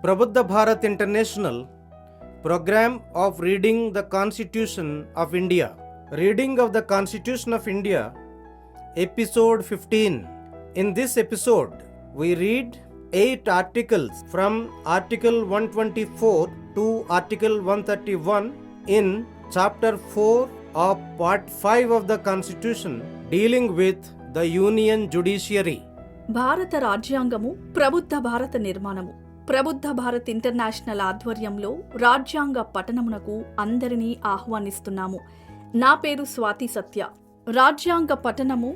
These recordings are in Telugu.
Prabuddha Bharat International Program of Reading the Constitution of India. Reading of the Constitution of India, Episode 15. In this episode, we read 8 articles from Article 124 to Article 131 in Chapter 4 of Part 5 of the Constitution dealing with the Union Judiciary. భారత రాజ్యాంగము ప్రబుద్ధ భారత నిర్మాణము. ప్రబుద్ధ భారత్ ఇంటర్నేషనల్ ఆధ్వర్యంలో రాజ్యాంగ పఠనమునకు అందరినీ ఆహ్వానిస్తున్నాము. నా పేరు స్వాతి సత్య. రాజ్యాంగ పఠనము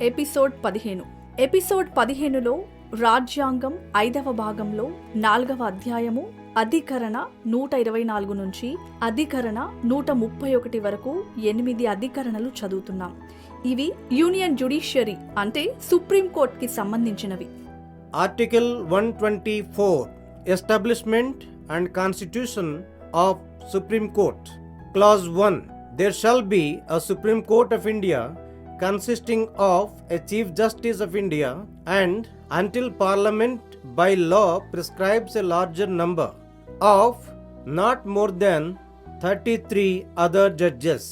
ఎపిసోడ్ 15. ఎపిసోడ్ 15లో రాజ్యాంగం 5వ భాగంలో 4వ అధ్యాయము అధికరణ 124 నుంచి అధికరణ 131 వరకు 8 అధికరణలు చదువుతున్నాం. ఇవి యూనియన్ జ్యుడిషియరీ అంటే సుప్రీం కోర్టుకి సంబంధించినవి. Article 124 Establishment and Constitution of Supreme Court. Clause 1. There shall be a Supreme Court of India consisting of a Chief Justice of India and until Parliament by law prescribes a larger number of not more than 33 other judges.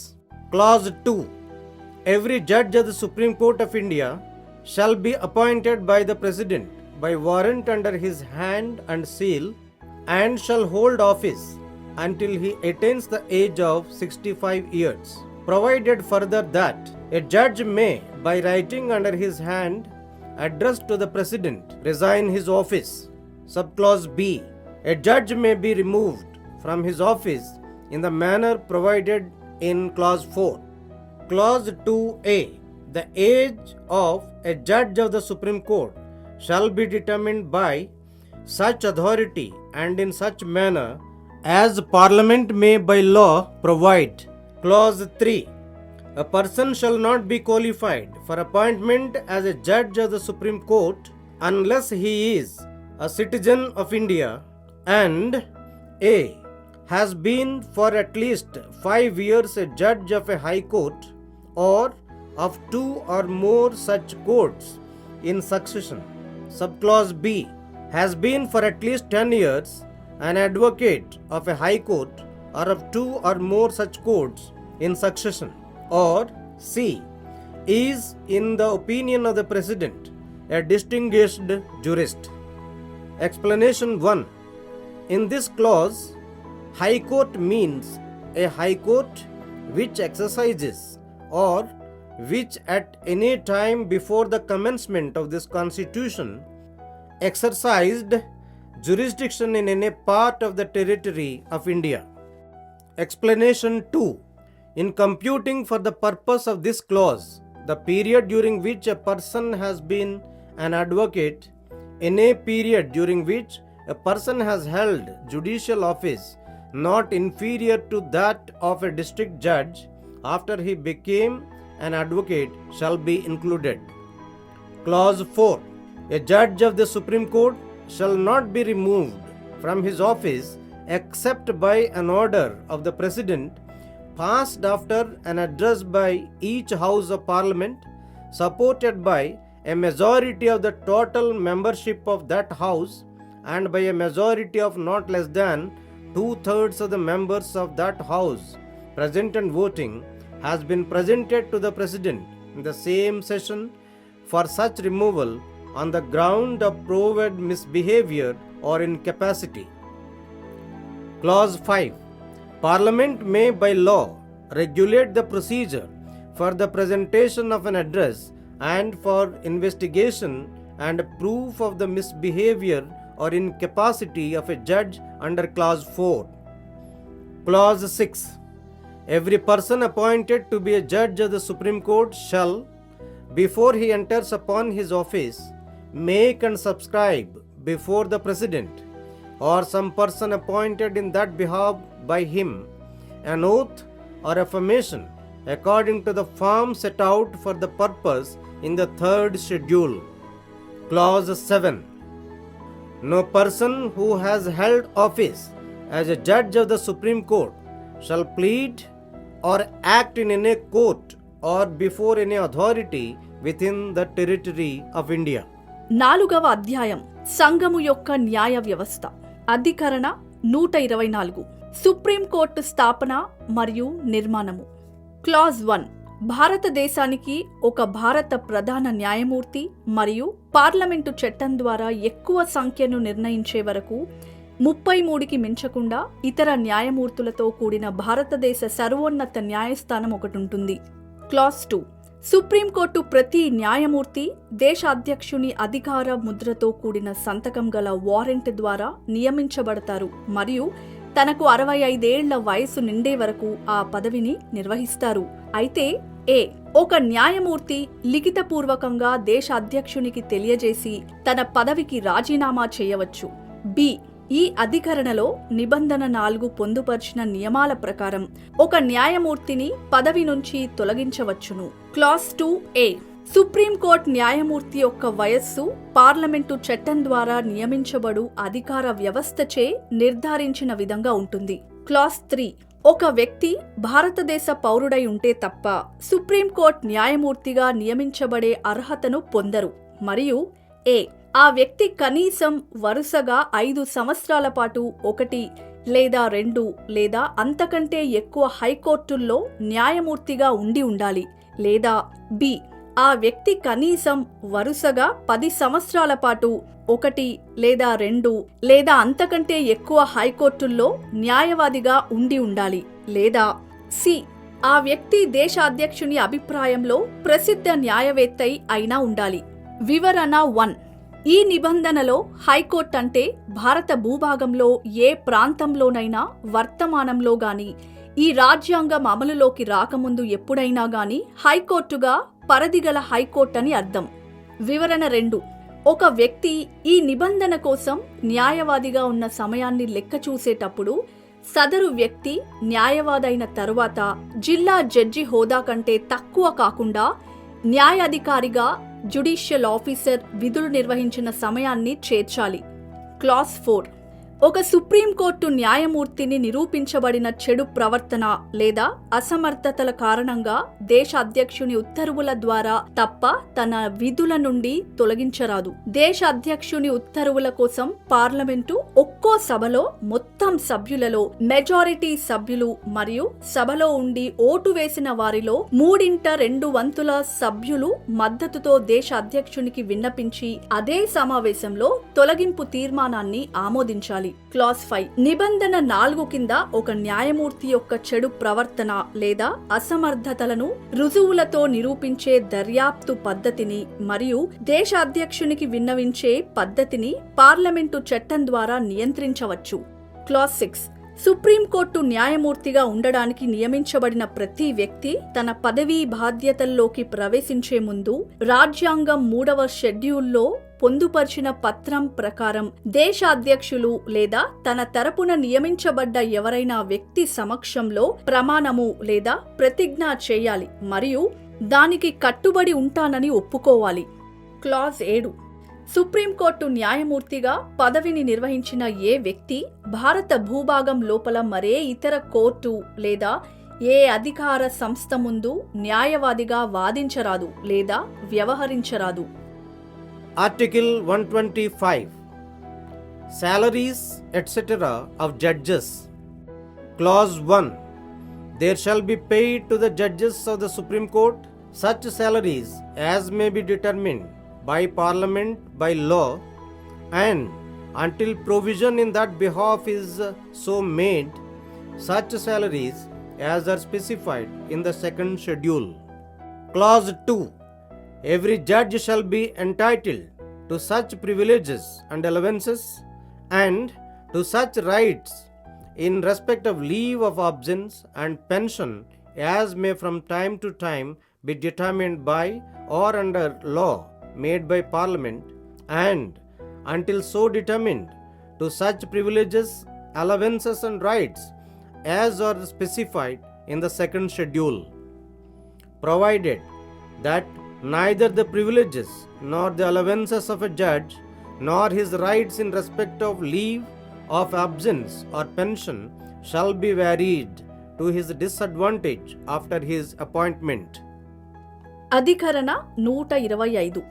Clause 2. Every judge of the Supreme Court of India shall be appointed by the President by warrant under his hand and seal and shall hold office until he attains the age of 65 years. Provided further that a judge may, by writing under his hand addressed to the President, resign his office. Subclause B. A judge may be removed from his office in the manner provided in Clause 4. Clause 2A. The age of a judge of the Supreme Court shall be determined by such authority and in such manner as Parliament may by law provide. Clause 3. A person shall not be qualified for appointment as a judge of the Supreme Court unless he is a citizen of India and A. has been for at least 5 years a judge of a high court or of 2 or more such courts in succession. Subclause B. has been for at least 10 years an advocate of a high court or of 2 or more such courts in succession. Or C. is in the opinion of the President a distinguished jurist. Explanation 1. In this clause, High Court means a High Court which exercises or which at any time before the commencement of this Constitution exercised jurisdiction in any part of the territory of India. Explanation 2. In computing for the purpose of this clause, the period during which a person has been an advocate, any period during which a person has held judicial office not inferior to that of a district judge after he became an advocate shall be included. Clause 4. A judge of the Supreme Court shall not be removed from his office except by an order of the President passed after an address by each House of Parliament supported by a majority of the total membership of that House and by a majority of not less than 2/3 of the members of that House present and voting has been presented to the President in the same session for such removal on the ground of proved misbehavior or incapacity. Clause 5. Parliament may by law regulate the procedure for the presentation of an address and for investigation and proof of the misbehavior or incapacity of a judge under Clause 4. Clause 6. Every person appointed to be a judge of the Supreme Court shall, before he enters upon his office, make and subscribe before the President or some person appointed in that behalf by him an oath or affirmation according to the form set out for the purpose in the 3rd schedule. Clause 7. No person who has held office as a judge of the Supreme Court shall plead or act in any court or before any authority within the territory of India. 4వ అధ్యాయం సంఘము యొక్క న్యాయ వ్యవస్థ. అధికరణ 124 సుప్రీంకోర్టు స్థాపన మరియు నిర్మాణము. క్లాజ్ 1 భారతదేశానికి ఒక భారత ప్రధాన న్యాయమూర్తి మరియు పార్లమెంటు చట్టం ద్వారా ఎక్కువ సంఖ్యను నిర్ణయించే వరకు 33కి మించకుండా ఇతర న్యాయమూర్తులతో కూడిన భారతదేశ సర్వోన్నత న్యాయస్థానం ఒకటి ఉంటుంది. క్లాజ్ 2 సుప్రీంకోర్టు ప్రతి న్యాయమూర్తి దేశ అధ్యక్షుని అధికార ముద్రతో కూడిన సంతకం గల వారెంట్ ద్వారా నియమించబడతారు మరియు తనకు 65 ఏళ్ల వయసు నిండే వరకు ఆ పదవిని నిర్వహిస్తారు. అయితే ఒక న్యాయమూర్తి లిఖితపూర్వకంగా దేశ అధ్యక్షునికి తెలియజేసి తన పదవికి రాజీనామా చేయవచ్చు. ఈ అధికరణలో నిబంధన 4 పొందుపర్చిన నియమాల ప్రకారం ఒక న్యాయమూర్తిని పదవి నుంచి తొలగించవచ్చును. క్లాజ్ 2 సుప్రీంకోర్టు న్యాయమూర్తి యొక్క వయస్సు పార్లమెంటు చట్టం ద్వారా నియమించబడు అధికార వ్యవస్థచే నిర్ధారించిన విధంగా ఉంటుంది. క్లాజ్ 3 ఒక వ్యక్తి భారతదేశ పౌరుడై ఉంటే తప్ప సుప్రీంకోర్టు న్యాయమూర్తిగా నియమించబడే అర్హతను పొందరు మరియు ఆ వ్యక్తి కనీసం వరుసగా 5 సంవత్సరాల పాటు 1 లేదా 2 లేదా అంతకంటే ఎక్కువ హైకోర్టుల్లో న్యాయమూర్తిగా ఉండి ఉండాలి. లేదా ఆ వ్యక్తి కనీసం వరుసగా 10 సంవత్సరాల పాటు 1 లేదా 2 లేదా అంతకంటే ఎక్కువ హైకోర్టుల్లో న్యాయవాదిగా ఉండి ఉండాలి. లేదా ఆ వ్యక్తి దేశ అధ్యక్షుని అభిప్రాయంలో ప్రసిద్ధ న్యాయవేత్త అయినా ఉండాలి. వివరణ 1 ఈ నిబంధనలో హైకోర్టు అంటే భారత భూభాగంలో ఏ ప్రాంతంలోనైనా వర్తమానంలో గాని ఈ రాజ్యాంగం అమలులోకి రాకముందు ఎప్పుడైనా గాని హైకోర్టుగా పరిధిగల హైకోర్టు అని అర్థం. వివరణ 2 ఒక వ్యక్తి ఈ నిబంధన కోసం న్యాయవాదిగా ఉన్న సమయాన్ని లెక్క చూసేటప్పుడు సదరు వ్యక్తి న్యాయవాదైన తరువాత జిల్లా జడ్జి హోదా కంటే తక్కువ కాకుండా న్యాయాధికారిగా జ్యుడిషియల్ ఆఫీసర్ విధులు నిర్వహించిన సమయాన్ని చేర్చాలి. క్లాజ్ 4 ఒక సుప్రీంకోర్టు న్యాయమూర్తిని నిరూపించబడిన చెడు ప్రవర్తన లేదా అసమర్థతల కారణంగా దేశ అధ్యక్షుని ఉత్తర్వుల ద్వారా తప్ప తన విధుల నుండి తొలగించరాదు. దేశ అధ్యక్షుని ఉత్తర్వుల కోసం పార్లమెంటు ఒక్కో సభలో మొత్తం సభ్యులలో మెజారిటీ సభ్యులు మరియు సభలో ఉండి ఓటు వేసిన వారిలో 3/2 సభ్యులు మద్దతుతో దేశ అధ్యక్షునికి విన్నపించి అదే సమావేశంలో తొలగింపు తీర్మానాన్ని ఆమోదించాలి. క్లాజ్ 5 నిబంధన 4 కింద ఒక న్యాయమూర్తి యొక్క చెడు ప్రవర్తన లేదా అసమర్థతలను రుజువులతో నిరూపించే దర్యాప్తు పద్ధతిని మరియు దేశ అధ్యక్షునికి విన్నవించే పద్ధతిని పార్లమెంటు చట్టం ద్వారా నియంత్రించవచ్చు. క్లాజ్ 6 సుప్రీంకోర్టు న్యాయమూర్తిగా ఉండడానికి నియమించబడిన ప్రతి వ్యక్తి తన పదవీ బాధ్యతల్లోకి ప్రవేశించే ముందు రాజ్యాంగం 3వ షెడ్యూల్లో పొందుపర్చిన పత్రం ప్రకారం దేశ అధ్యక్షులు లేదా తన తరపున నియమించబడ్డ ఎవరైనా వ్యక్తి సమక్షంలో ప్రమాణము లేదా ప్రతిజ్ఞ చేయాలి మరియు దానికి కట్టుబడి ఉంటానని ఒప్పుకోవాలి. క్లాజ్ 7 సుప్రీంకోర్టు న్యాయమూర్తిగా పదవిని నిర్వహించిన ఏ వ్యక్తి భారత భూభాగం లోపల మరే ఇతర కోర్టు లేదా ఏ అధికార సంస్థ ముందు న్యాయవాదిగా వాదించరాదు లేదా వ్యవహరించరాదు. Article 125 Salaries etc. of judges. Clause 1 There shall be paid to the judges of the Supreme Court such salaries as may be determined by Parliament by law, and until provision in that behalf is so made, such salaries as are specified in the second schedule. Clause 2 Every judge shall be entitled to such privileges and allowances and to such rights in respect of leave of absence and pension as may from time to time be determined by or under law made by Parliament, and until so determined, to such privileges, allowances and rights as are specified in the second schedule, provided that neither the privileges nor the allowances of a judge nor his rights in respect of leave of absence or pension shall be varied to his disadvantage after his appointment. అధికరణ 125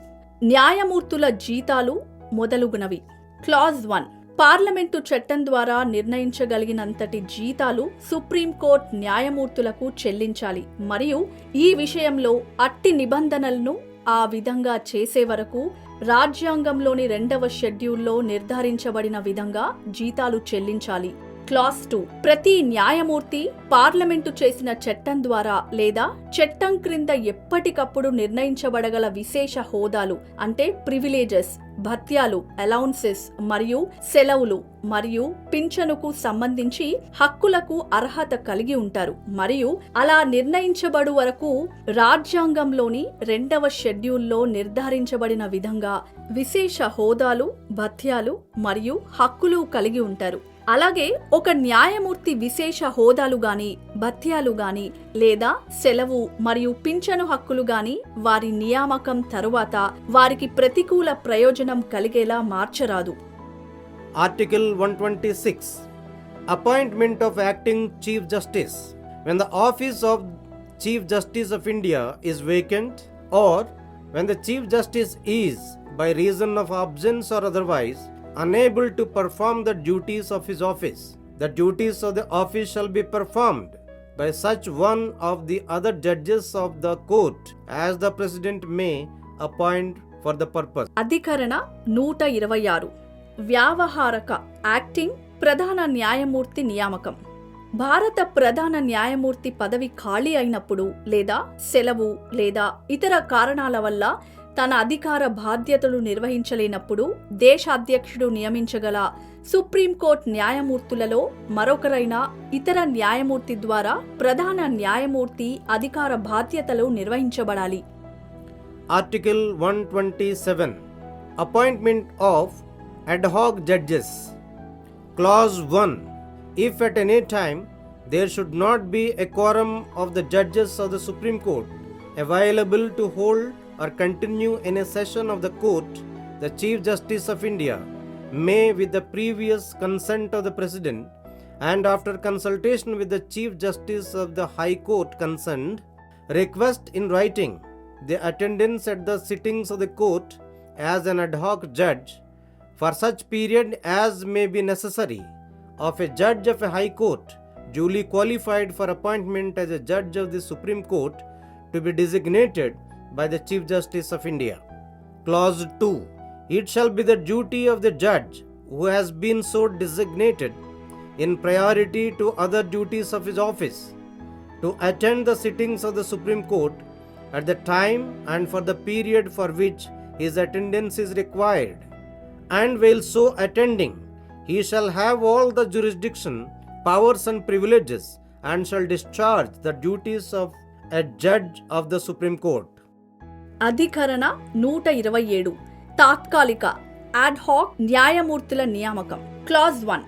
న్యాయమూర్తుల జీతాలు మొదలుగునవి. క్లాజ్ 1 పార్లమెంటు చట్టం ద్వారా నిర్ణయించగలిగినంతటి జీతాలు సుప్రీంకోర్టు న్యాయమూర్తులకు చెల్లించాలి మరియు ఈ విషయంలో అట్టి నిబంధనలను ఆ విధంగా చేసే వరకు రాజ్యాంగంలోని 2వ షెడ్యూల్లో నిర్ధారించబడిన విధంగా జీతాలు చెల్లించాలి. క్లాస్ 2 ప్రతి న్యాయమూర్తి పార్లమెంటు చేసిన చట్టం ద్వారా లేదా చట్టం క్రింద ఎప్పటికప్పుడు నిర్ణయించబడగల విశేష హోదాలు అంటే ప్రివిలేజెస్, భత్యాలు, అలౌన్సెస్ మరియు సెలవులు మరియు పింఛనుకు సంబంధించి హక్కులకు అర్హత కలిగి ఉంటారు మరియు అలా నిర్ణయించబడు వరకు రాజ్యాంగంలోని 2వ షెడ్యూల్లో నిర్ధారించబడిన విధంగా విశేష హోదాలు, భత్యాలు మరియు హక్కులు కలిగి ఉంటారు. అలాగే ఒక న్యాయమూర్తి విశేష హోదాలు గాని, భత్యాలు గాని లేదా సెలవు మరియు పింఛను హక్కులు గాని వారి నియామకం తరువాత వారికి ప్రతికూల ప్రయోజనం కలిగేలా మార్చరాదు. Article 126. Appointment of Acting Chief Justice. When the office of Chief Justice of India is vacant or when the Chief Justice is, by reason of absence or otherwise, unable to perform the duties of his office, the duties of the office shall be performed by such one of the other judges of the court as the President may appoint for the purpose. అధికరణ 126 వ్యావహారక యాక్టింగ్ ప్రధాన న్యాయమూర్తి నియామకం. భారత ప్రధాన న్యాయమూర్తి పదవి ఖాళీ అయినప్పుడు లేదా సెలవు లేదా ఇతర కారణాల వల్ల తన అధికార బాధ్యతలు నిర్వహించలేనప్పుడు దేశాధ్యక్షుడు నియమించగల సుప్రీంకోర్టు న్యాయమూర్తులలో మరొకరైన ఇతర న్యాయమూర్తి ద్వారా ప్రధాన న్యాయమూర్తి అధికార బాధ్యతలు నిర్వహించబడాలి. Article 127. Appointment of ad hoc judges. Clause 1. If at any time there should not be a quorum of the judges of the Supreme Court available to hold or continue in a session of the court, the Chief Justice of India may, with the previous consent of the President and after consultation with the Chief Justice of the High Court concerned, request in writing the attendance at the sittings of the court as an ad hoc judge for such period as may be necessary of a judge of a High Court duly qualified for appointment as a judge of the Supreme Court to be designated by the Chief Justice of India. Clause 2. It shall be the duty of the judge who has been so designated in priority to other duties of his office to attend the sittings of the Supreme Court at the time and for the period for which his attendance is required, and while so attending he shall have all the jurisdiction, powers and privileges, and shall discharge the duties of a judge of the Supreme Court. అధికరణ 127 తాత్కాలిక యాడ్ హాక్ న్యాయమూర్తుల నియామకం. క్లాజ్ 1.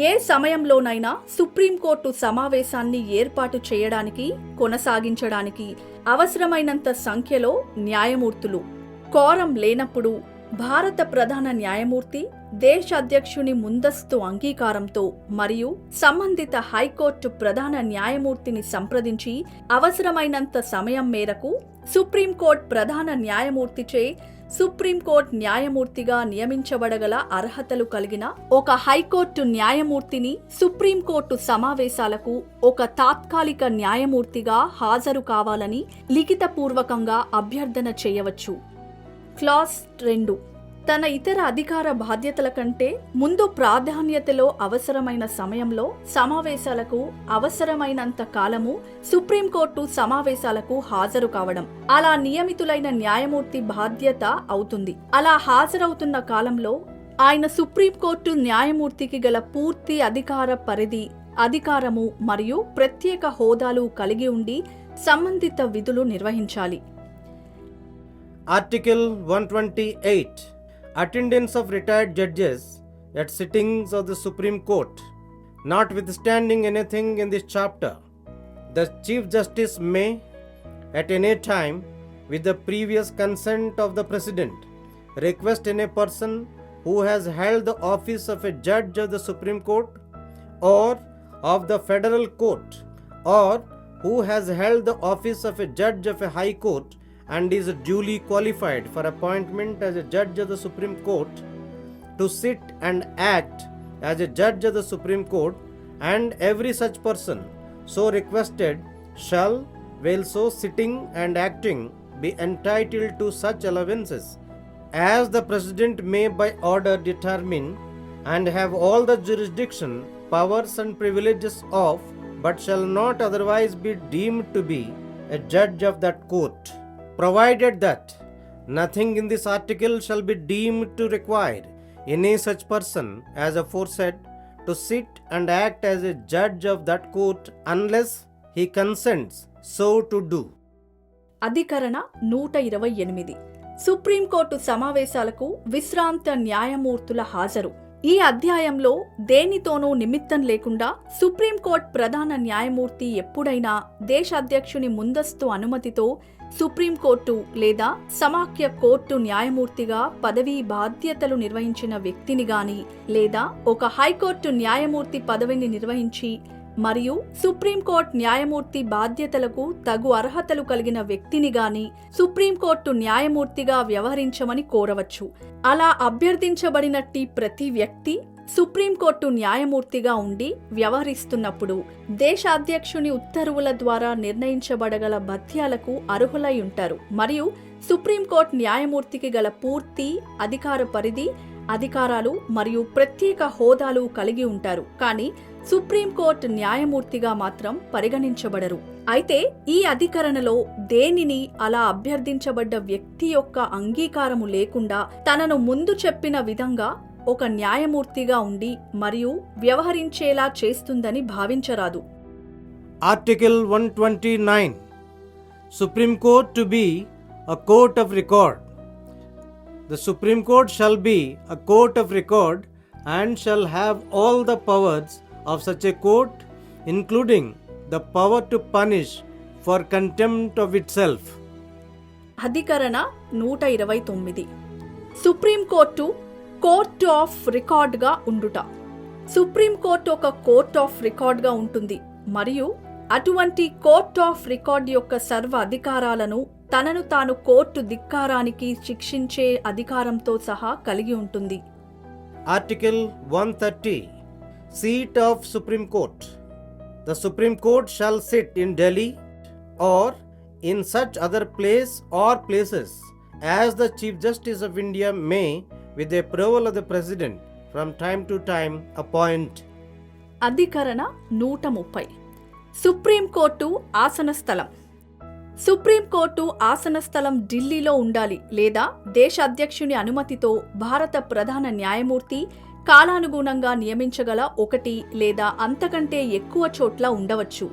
ఏ సమయంలోనైనా సుప్రీంకోర్టు సమావేశాన్ని ఏర్పాటు చేయడానికి, కొనసాగించడానికి అవసరమైనంత సంఖ్యలో న్యాయమూర్తులు కోరం లేనప్పుడు భారత ప్రధాన న్యాయమూర్తి దేశాధ్యక్షుని ముందస్తు అంగీకారంతో మరియు సంబంధిత హైకోర్టు ప్రధాన న్యాయమూర్తిని సంప్రదించి అవసరమైనంత సమయం మేరకు సుప్రీంకోర్టు ప్రధాన న్యాయమూర్తిచే సుప్రీంకోర్టు న్యాయమూర్తిగా నియమించబడగల అర్హతలు కలిగిన ఒక హైకోర్టు న్యాయమూర్తిని సుప్రీంకోర్టు సమావేశాలకు ఒక తాత్కాలిక న్యాయమూర్తిగా హాజరు కావాలని లిఖితపూర్వకంగా అభ్యర్థన చేయవచ్చు. క్లాస్ 2. తన ఇతర అధికార బాధ్యతల కంటే ముందు ప్రాధాన్యతలో అవసరమైన సమయంలో సమావేశాలకు అవసరమైనంత కాలము సుప్రీంకోర్టు సమావేశాలకు హాజరు కావడం అలా నియమితులైన న్యాయమూర్తి బాధ్యత అవుతుంది. అలా హాజరవుతున్న కాలంలో ఆయన సుప్రీంకోర్టు న్యాయమూర్తికి గల పూర్తి అధికార పరిధి, అధికారము మరియు ప్రత్యేక హోదాలు కలిగి ఉండి సంబంధిత విధులు నిర్వహించాలి. Article 128. Attendance of retired judges at sittings of the Supreme Court. Notwithstanding anything in this chapter, the Chief Justice may, at any time, with the previous consent of the President, request any person who has held the office of a judge of the Supreme Court or of the Federal Court, or who has held the office of a judge of a High Court and is duly qualified for appointment as a judge of the Supreme Court, to sit and act as a judge of the Supreme Court, and every such person so requested shall, while so sitting and acting, be entitled to such allowances as the President may by order determine, and have all the jurisdiction, powers and privileges of, but shall not otherwise be deemed to be a judge of that court, provided that nothing in this article shall be deemed to require any such person as aforesaid to sit and act as a judge of that court unless he consents so to do. అధికరణ 128. సుప్రీంకోర్టు సమావేశాలకు విశ్రాంత న్యాయమూర్తుల హాజరు. ఈ అధ్యాయంలో దేనితోనూ నిమిత్తం లేకుండా సుప్రీంకోర్టు ప్రధాన న్యాయమూర్తి ఎప్పుడైనా దేశాధ్యక్షుని ముందస్తు అనుమతితో సుప్రీంకోర్టు లేదా సమాఖ్య కోర్టు న్యాయమూర్తిగా పదవీ బాధ్యతలు నిర్వహించిన వ్యక్తిని గాని, లేదా ఒక హైకోర్టు న్యాయమూర్తి పదవిని నిర్వహించి మరియు సుప్రీంకోర్టు న్యాయమూర్తి బాధ్యతలకు తగు అర్హతలు కలిగిన వ్యక్తిని గాని సుప్రీంకోర్టు న్యాయమూర్తిగా వ్యవహరించమని కోరవచ్చు. అలా అభ్యర్థించబడినట్టి ప్రతి వ్యక్తి సుప్రీంకోర్టు న్యాయమూర్తిగా ఉండి వ్యవహరిస్తున్నప్పుడు దేశాధ్యక్షుని ఉత్తర్వుల ద్వారా నిర్ణయించబడగల భత్యాలకు అర్హులై ఉంటారు మరియు సుప్రీంకోర్టు న్యాయమూర్తికి గల పూర్తి అధికార పరిధి, అధికారాలు మరియు ప్రత్యేక హోదాలు కలిగి ఉంటారు. కానీ సుప్రీంకోర్టు న్యాయమూర్తిగా మాత్రం పరిగణించబడరు. అయితే ఈ అధికరణలో దేనిని అలా అభ్యర్థించబడ్డ వ్యక్తి యొక్క అంగీకారము లేకుండా తనను ముందు చెప్పిన విధంగా ఒక న్యాయమూర్తిగా ఉండి మరియు వ్యవహరించేలా చేస్తుందని భావించరాదు. Article 129. Supreme Court to be a court of record. The Supreme Court shall be a court of record and shall have all the powers of such a court, including the power to punish for contempt of itself. అధికరణ 129. సుప్రీంకోర్టు కోర్ట్ ఆఫ్ రికార్డ్గా ఉండుట. సుప్రీంకోర్టు ఒక కోర్ట్ ఆఫ్ రికార్డ్గా ఉంటుంది మరియు అటువంటి కోర్ట్ ఆఫ్ రికార్డ్ యొక్క సర్వ అధికారాలను తనను తాను కోర్టు ధిక్కారానికి శిక్షించే అధికారంతో సహా కలిగి ఉంటుంది. Article 130. Seat of Supreme Court. The Supreme Court shall sit in Delhi or in such other place or places as the Chief Justice of India may, with the approval of the President, from time to time appoint. అధికరణ 130. సుప్రీంకోర్టు ఆసన స్థలం. సుప్రీంకోర్టు ఆసన స్థలం ఢిల్లీలో ఉండాలి లేదా దేశ అధ్యక్షుని అనుమతితో భారత ప్రధాన న్యాయమూర్తి కాలానుగుణంగా నియమించగల ఒకటి లేదా అంతకంటే ఎక్కువ చోట్ల ఉండవచ్చు.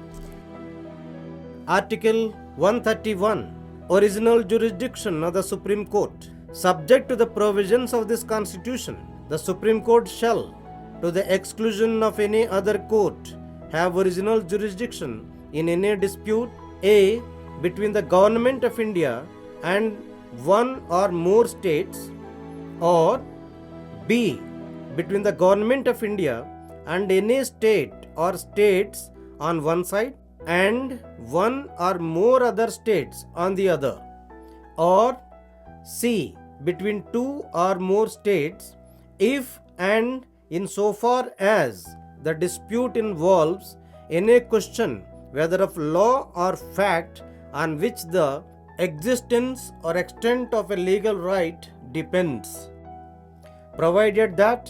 Article 131. Original jurisdiction of the Supreme Court. Subject to the provisions of this Constitution, the Supreme Court shall, to the exclusion of any other court, have original jurisdiction in any dispute A. between the Government of India and one or more states, or B. between the Government of India and any state or states on one side and one or more other states on the other, or C. between two or more states if and in so far as the dispute involves any question whether of law or fact on which the existence or extent of a legal right depends, provided that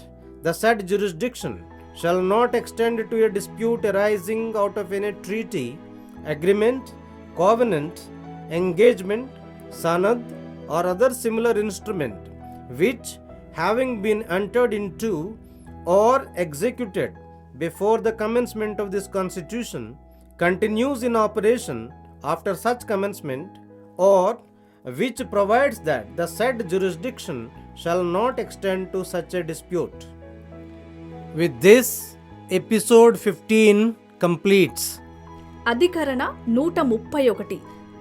the said jurisdiction shall not extend to a dispute arising out of any treaty, agreement, covenant, engagement, sanad, or other similar instrument, which, having been entered into or executed before the commencement of this Constitution, continues in operation after such commencement, or which provides that the said jurisdiction shall not extend to such a dispute. With this, episode 15 completes. అధికరణ 131.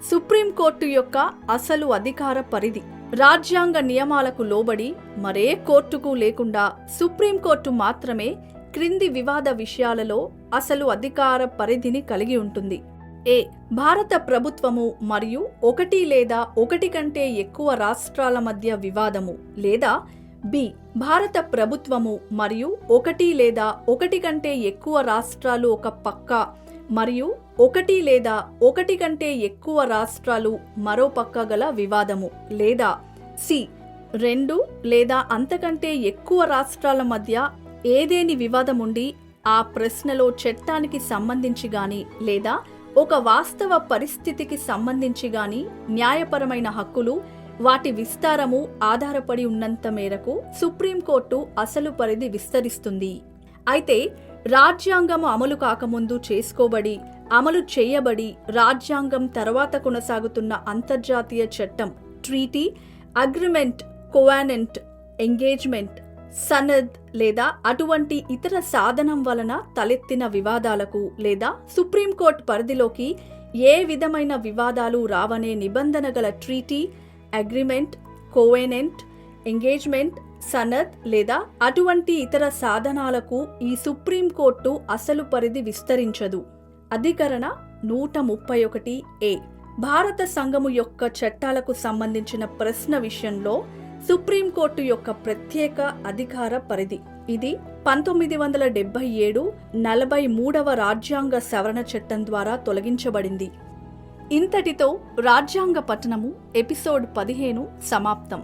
సుప్రీంకోర్టు యొక్క అసలు అధికార పరిధి. రాజ్యాంగ నియమాలకు లోబడి మరే కోర్టుకు లేకుండా సుప్రీంకోర్టు మాత్రమే క్రింది వివాద విషయాలలో అసలు అధికార పరిధిని కలిగి ఉంటుంది. ఏ. భారత ప్రభుత్వము మరియు ఒకటి లేదా ఒకటి కంటే ఎక్కువ రాష్ట్రాల మధ్య వివాదము లేదా బి. భారత ప్రభుత్వము మరియు ఒకటి లేదా ఒకటి కంటే ఎక్కువ రాష్ట్రాలు ఒక పక్క మరియు ఒకటి లేదా ఒకటి కంటే ఎక్కువ రాష్ట్రాలు మరో పక్క గల వివాదము, లేదా సి. రెండు లేదా అంతకంటే ఎక్కువ రాష్ట్రాల మధ్య ఏదేని వివాదం ఉండి ఆ ప్రశ్నలో చట్టానికి సంబంధించి గాని లేదా ఒక వాస్తవ పరిస్థితికి సంబంధించి గాని న్యాయపరమైన హక్కులు వాటి విస్తారము ఆధారపడి ఉన్నంత మేరకు సుప్రీంకోర్టు అసలు పరిధి విస్తరిస్తుంది. అయితే రాజ్యాంగము అమలు కాకముందు చేసుకోబడి అమలు చేయబడి రాజ్యాంగం తర్వాత కొనసాగుతున్న అంతర్జాతీయ చట్టం, ట్రీటీ, అగ్రిమెంట్, కోవానెంట్, ఎంగేజ్మెంట్, సనద్ లేదా అటువంటి ఇతర సాధనం వలన తలెత్తిన వివాదాలకు లేదా సుప్రీంకోర్టు పరిధిలోకి ఏ విధమైన వివాదాలు రావనే నిబంధన గల ట్రీటీ, అగ్రిమెంట్, కోవెనెంట్, ఎంగేజ్మెంట్, సనద్ లేదా అటువంటి ఇతర సాధనాలకు ఈ సుప్రీంకోర్టు అసలు పరిధి విస్తరించదు. అధికరణ 131A. భారత సంఘము యొక్క చట్టాలకు సంబంధించిన ప్రశ్న విషయంలో సుప్రీంకోర్టు యొక్క ప్రత్యేక అధికార పరిధి. ఇది 1977 43వ రాజ్యాంగ సవరణ చట్టం ద్వారా తొలగించబడింది. ఇంతటితో రాజ్యాంగ పఠనము ఎపిసోడ్ 15 సమాప్తం.